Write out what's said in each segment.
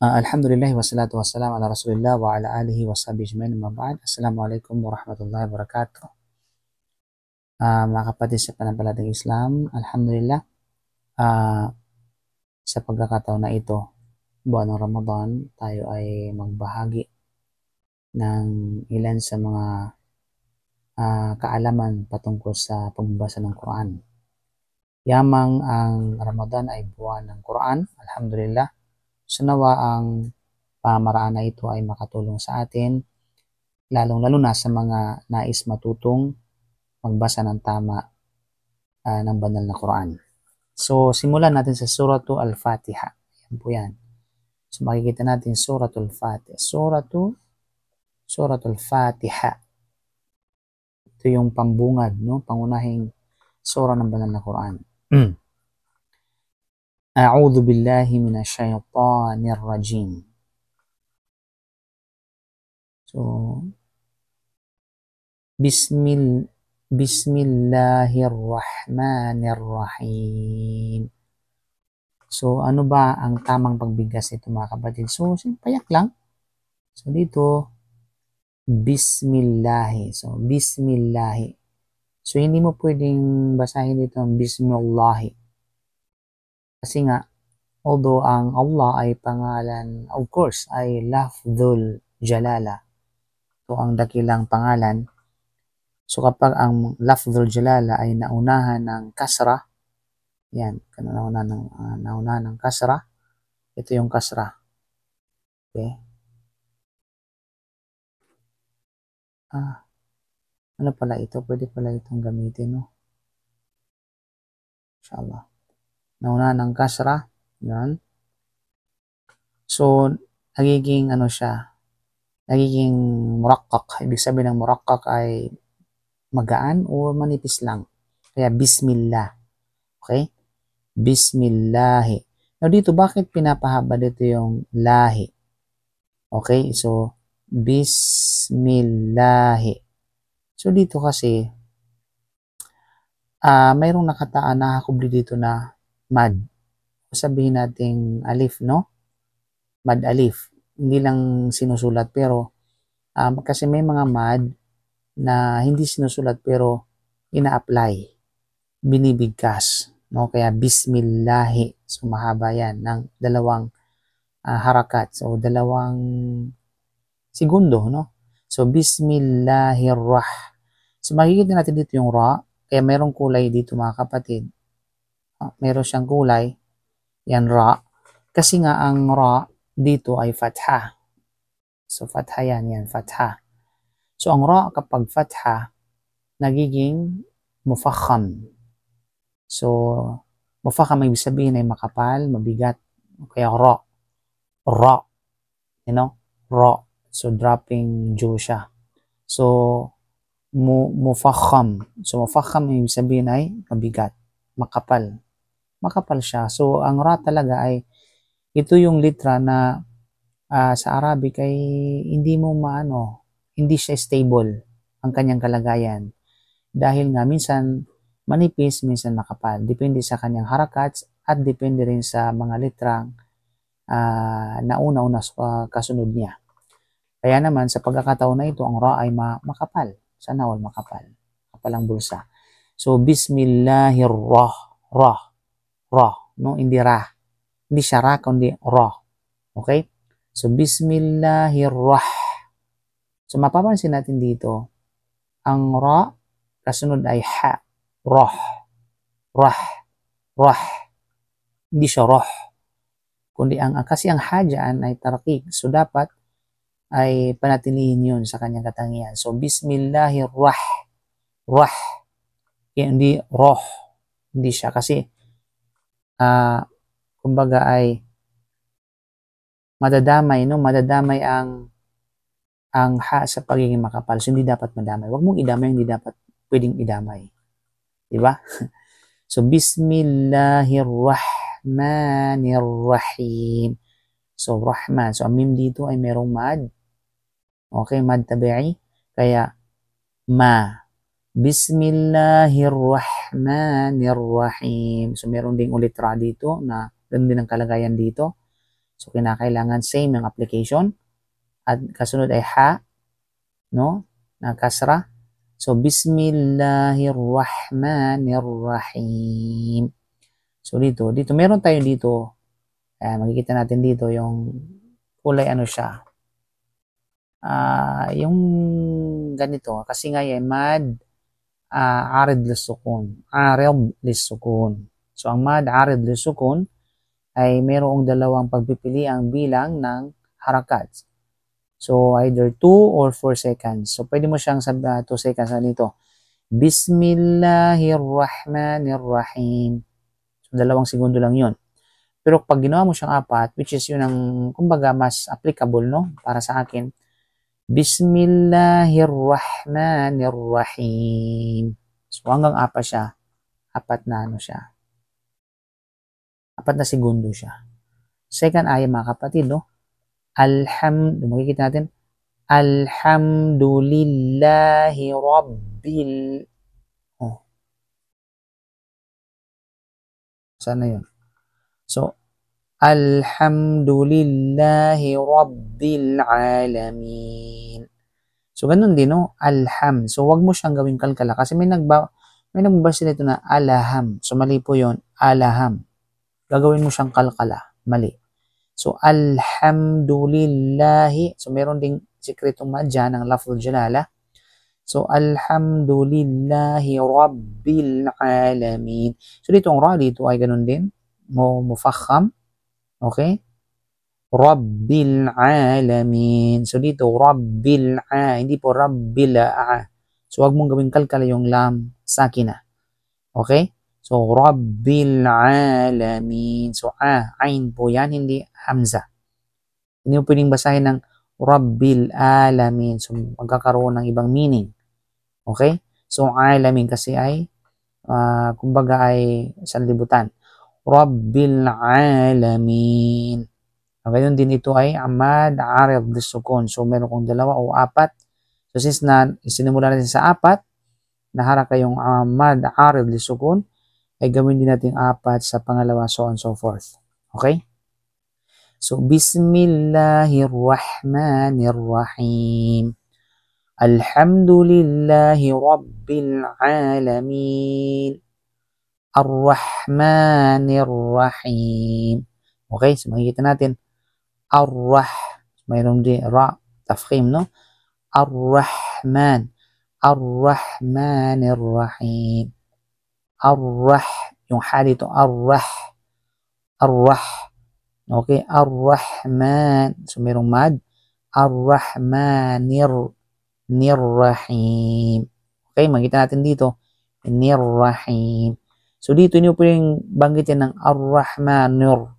Alhamdulillah wassalatu wassalamu ala Rasulillah wa ala alihi wa sahbihi ajma'in amma ba'd. Assalamualaikum warahmatullahi wabarakatuh. Mga kapatid sa pananampalatayang Islam, alhamdulillah, sa pagkakataon na ito, buwan ng Ramadan, tayo ay magbahagi ng ilan sa mga kaalaman patungkol sa pagbabasa ng Quran. Yamang ang Ramadan ay buwan ng Quran, alhamdulillah. So nawa ang pamaraan na ito ay makatulong sa atin, lalong-lalo na sa mga nais matutong magbasa ng tama ng banal na Quran. So simulan natin sa Suratul Al-Fatiha. Yan po yan. So makikita natin Suratul Fatiha. Suratul Fatiha. Ito yung pambungad, no? Pangunahing sura ng banal na Quran. A'udhu billahi minasyaitanir rajim. So, Bismillahirrahmanirrahim. So, ano ba ang tamang pagbigkas nito mga kapatid? So, payak lang. So, dito, Bismillahi. So, Bismillahi. So, hindi mo pwedeng basahin dito ang Bismillahi. Kasi nga, although ang Allah ay pangalan, of course, ay Lafdhul Jalala. Ito ang dakilang pangalan. So kapag ang Lafdhul Jalala ay naunahan ng kasra, yan, naunahan ng kasra, ito yung kasra. Okay? Ano pala ito? Pwede pala itong gamitin, no? Inshallah. Nauna ng kasra. Yan. So, nagiging ano siya? Nagiging murakkak. Ibig sabihin ng murakkak ay magaan o manipis lang. Kaya Bismillah. Okay? Bismillahi. Now dito, bakit pinapahaba dito yung lahi? Okay? So, Bismillahi. So, dito kasi, mayroong nakataan na hakubli dito na mad. Sabihin nating alif, no? Mad alif. Hindi lang sinusulat pero kasi may mga mad na hindi sinusulat pero ina-apply. Binibigkas. No? Kaya Bismillahi. So mahaba yan ng dalawang harakat. So dalawang segundo, no? So So makikita natin dito yung ra. Kaya mayroong kulay dito mga kapatid. Meron siyang kulay, yan ra, kasi nga ang ra dito ay fatha. So fatha yan, fatha. So ang ra kapag fatha, nagiging mufakham. So mufakham ibig sabihin ay makapal, mabigat. Kaya ra, you know, ra. So dropping jaw siya. So mufakham. So mufakham ibig sabihin ay mabigat, makapal. Makapal siya. So, ang ra talaga ay ito yung litra na sa Arabic ay hindi mo hindi siya stable ang kanyang kalagayan. Dahil nga minsan manipis, minsan makapal. Depende sa kanyang harakats at depende rin sa mga litrang na una-una sa kasunod niya. Kaya naman sa pagkakataon na ito, ang ra ay makapal. Sana all makapal. Makapal ang bulsa. So, Bismillahirrahmanirrahim. Ra, no? Hindi ra. Hindi siya ra, kundi ra. Okay? So, Bismillahirrahmanirrahim. So, mapapansin natin dito, ang ra, kasunod ay ha. Rah. Hindi siya rah. Kundi kasi ang ha dyan ay tarakik. So, dapat ay panatilihin yun sa kanyang katangian. So, Bismillahirrahmanirrahim. Hindi rah. Hindi siya kasi kumbaga ay madadamay ang ha sa pagiging makapal. So, hindi dapat madamay. Huwag mong idamay, hindi dapat pwedeng idamay. Diba? So, Bismillahirrahmanirrahim. So, Rahman. So, ang mim dito ay merong mad. Okay, mad tabi'i. Kaya, ma. Bismillahirrahmanirrahim. So, meron ding ulit ra dito na ganun din ang kalagayan dito. So, kinakailangan same yung application. At kasunod ay ha, no? Na kasra. So, Bismillahirrahmanirrahim. So, dito meron tayo dito. Makikita natin dito yung kulay ano siya. Yung ganito. Kasi nga yan, mad arid lisukun. Arid lisukun. So, ang mad arid lisukun ay mayroong dalawang pagpipiliang bilang ng harakat. So, either 2 or 4 seconds. So, pwede mo siyang 2 seconds na dito. Bismillahirrahmanirrahim. So, 2 segundo lang yun. Pero pag ginawa mo siyang 4, which is yun ang, kumbaga, mas applicable, no? Para sa akin. Bismillahirrahmanirrahim. So, hanggang 4 siya. 4 na ano siya. 4 na segundo siya. Second ay mga kapatid, no? Makikita natin. Alhamdulillahi Rabbil. Sana yun. So, Alhamdulillahi Rabbil Alamin. So, ganun din, no? Alham. So, wag mo siyang gawing kalkala kasi may nagbabasa nito na alaham. So, mali po yun. Alaham. Gagawin mo siyang kalkala. Mali. So, alhamdulillahi. So, meron ding sikretong madya ng lafzul jalala. So, alhamdulillahi rabbil alamin. So, dito ang ra dito ay ganun din. Mufakham. Okay? Rabbil alamin. So, dito, rabbil hindi po rabbil So, wag mong gawing kalkala yung lam sakina. Okay? So, Rabbil Alamin. So, ain po yan, hindi hamza. Hindi mo pwedeng basahin ng Rabbil Alamin. So, magkakaroon ng ibang meaning. Okay? So, Alamin kasi ay, kumbaga ay sanlibutan. Rabbil Alamin. Okay, yun din ito ay Amad Arab Disukon. So, meron kong 2 o 4. So, since na sinimula natin sa 4, nahara kayong Amad Arab Disukon, ay gawin din natin 4 sa pangalawa, so on so forth. Okay? So, Bismillahirrahmanirrahim. Alhamdulillahi Rabbil Alamin. Ar-Rahmanirrahim. Okay? So, makikita natin. Mayroon din ra, tafkhim, no? Ar-Rahman. Ar-Rahmanirrahim. Yung ha dito, okay, ar-Rahman. So, merong mad. Ar-Rahmanir-Rahim. Okay, makita natin dito. Nir-Rahim. So, dito nyo po yung banggitin ng ar-Rahmanir.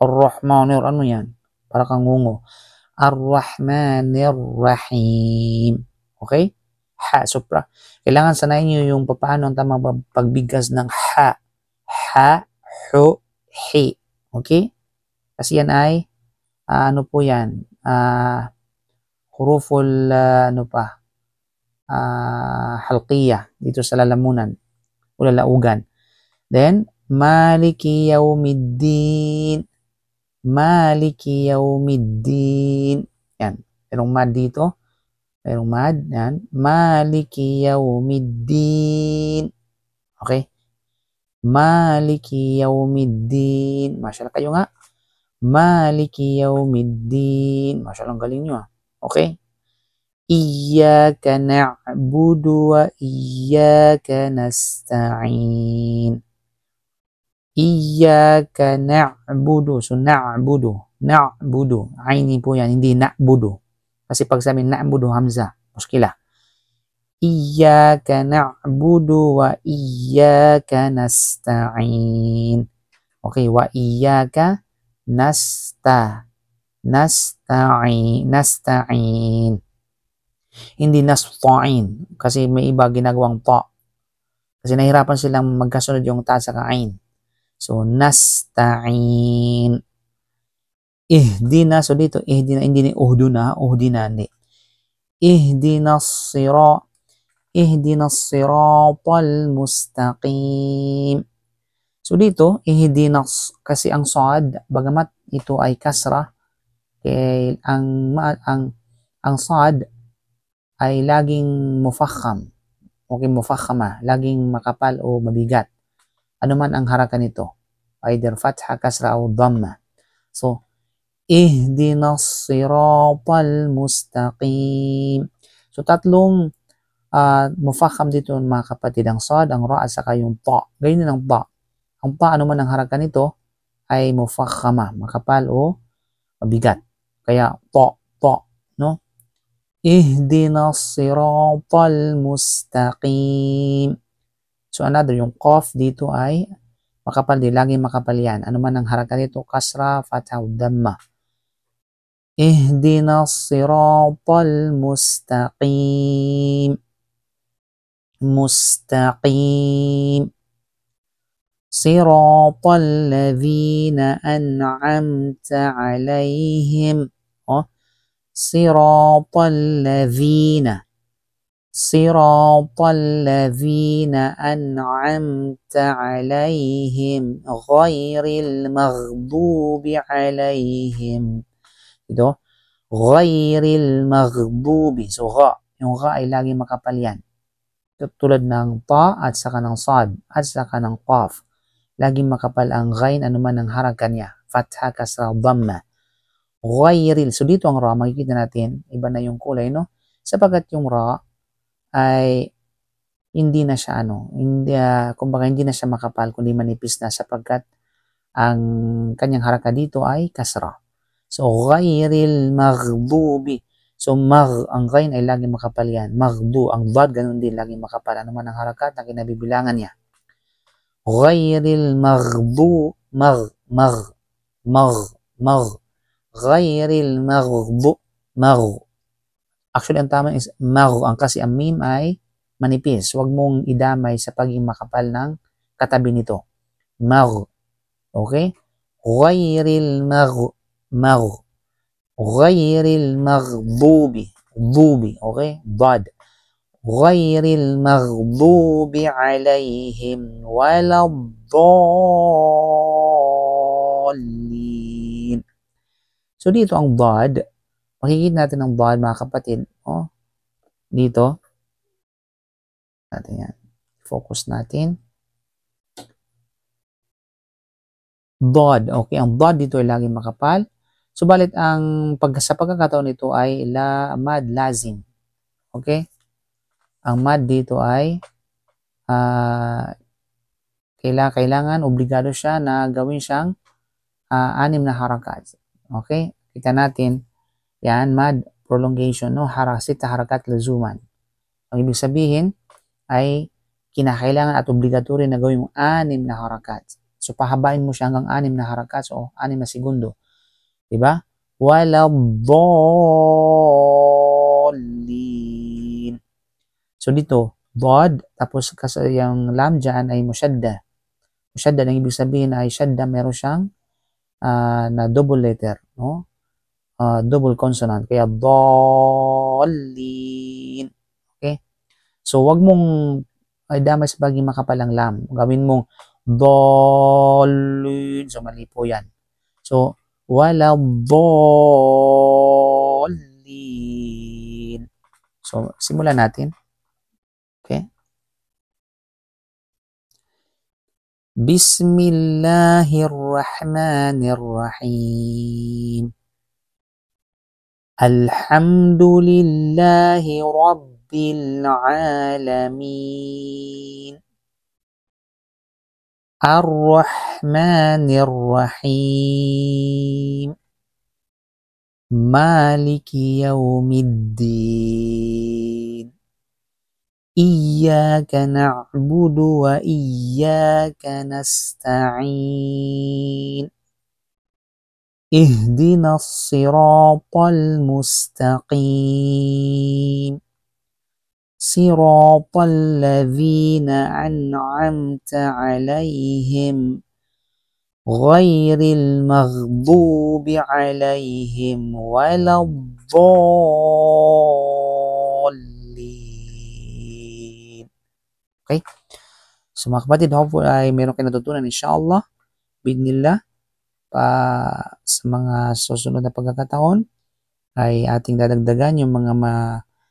Ar-Rahmanir, ano yan? Para kang ngungo. Ar-Rahmanir-Rahim. Okay? Ha, supra. Kailangan sanayin nyo yung paano ang tamang pagbigkas ng ha. Ha, hu, hi. Okay? Kasi yan ay, ano po yan? Huruful, halqiyah. Dito sa lalamunan. O lalaugan. Then, Maliki Yawmiddin. Maliki Yawmiddin. Yan. Merong mad dito. Merong mad. Yan. Maliki Yawmiddin. Okay? Maliki Yawmiddin. Masyaallah kayo nga. Maliki Yawmiddin. Masyaallah, ang galing nyo. Okay? Iyyaka na'budu wa iyyaka nasta'in. Iyyaka na'budu. So, na'budu. Na'budu. Aini po yan. Hindi na'budu. Kasi pag sabihin na'budu, hamza. Muskila. Iyyaka na'budu wa iyyaka nasta'in. Okay, wa iyyaka nasta'in. Hindi nasta'in. Kasi may iba ginagawang ta. Kasi nahirapan silang magkasunod yung ta sa kain. So, nasta'in. Ihdina. So, dito, ihdina. Hindi ni uhduna. Uhdina. Hindi. Ihdina siratal mustaqim. So dito, ihdinas kasi ang sad, bagamat ito ay kasra, kaya ang sad ay laging mufakham. Okay, mufakhama, laging makapal o mabigat. Ano man ang haraka nito, either fatha, kasra o dhamma. So, ihdinas siratal mustaqim. So, tatlong mufakham dito mga kapatid, ang sad, ang ra, at saka yung ta. Ganyan ang ta. Ang ta, ano man ang haraka nito, ay mufakhama, makapal o mabigat. Kaya ta, no? Ihdinas siratal mustaqim. So another, yung qaf dito ay makapal din, laging makapal yan. Ano man ang haraka dito, kasra, fatha, dhamma. Ihdinas siratal mustaqim. Mustaqim. Siratal ladhina an'amta alaihim. Oh, siratal ladhina. Siratal ladhina an'amta alaihim ghairil maghdubi alaihim. Ito, ghairil maghdubi. So, yung gha ay lagi makapal yan. Tulad ng ta at saka ng sad at saka ng qaf. Laging makapal ang ghain, anuman ang haraka niya. Fatha, kasra, dhamma. Ghairil. So, dito ang ra, makikita natin, iba na yung kulay, no? Sapagkat yung ra ay hindi na siya kumbaga hindi na siya makapal kundi manipis na sapagkat ang kanyang haraka dito ay kasra. So ghairil maghdubi. So ang ghain ay laging makapal yan. Maghdu, ang dad ganun din laging makapal. Ano man ang harakat na kinabibilangan niya. Ghairil maghdu ghairil maghdu Actually, ang tama is kasi ang mim ay manipis. Huwag mong idamay sa pagiging makapal ng katabi nito. Okay? Ghairil ghairil maghdubi. Okay? Dad. Ghairil maghdubi alaihim waladdallin. So, dito ang dad. Makikita natin ang dad, mga kapatid. Oh, dito. Natin yan. Focus natin. Dad. Okay, ang dad dito ay laging makapal. Subalit sa pagkakataon nito ay mad lazim. Okay? Ang mad dito ay kailangan, obligado siya na gawin siyang 6 na harakat. Okay? Kita natin. Yan, mad prolongation, no? Sita harakat lazuman. Ang ibig sabihin ay kinakailangan at obligatory na gawin mo 6 na harakat. So, pahabain mo siya hanggang 6 na harakat. So, 6 na segundo. Diba? Waladdallin. So, dito, dad, tapos kasi yung lam dyan ay musyadda. Musyadda, ang ibig sabihin ay syadda, meron siyang na double letter, no? Double consonant. Kaya, dallin. Okay? So, wag mong damay sa pagiging makapalang lam. Gawin mong dallin. So, mali po yan. So, waladdallin. So, simulan natin. Okay? Bismillahirrahmanirrahim. Alhamdulillahi Rabbil Alamin. Ar-Rahmanir-Rahim. Maliki Yawmiddin. Iyyaka na'budu wa iyyaka nasta'in. Ihdinas siratal mustaqim. Siratal ladzina an'amta alaihim ghairil maghdubi alaihim waladdallin. Okay? So mga kapatid, hopefully ay meron kayo natutunan inshallah, bidnillah, pa sa mga susunod na pagkakataon ay ating dadagdagan yung mga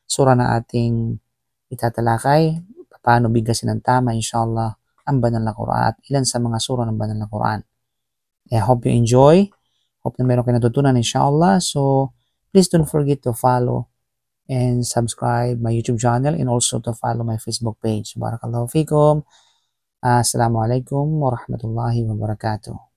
sura na ating itatalakay, paano bigkasin ng tama inshallah ang banal na Quran at ilan sa mga sura ng banal na Quran. I hope you enjoy. Hope na meron kayo natutunan inshallah. So please don't forget to follow and subscribe my YouTube channel and also to follow my Facebook page. Barakallahu fikum. Assalamualaikum warahmatullahi wabarakatuh.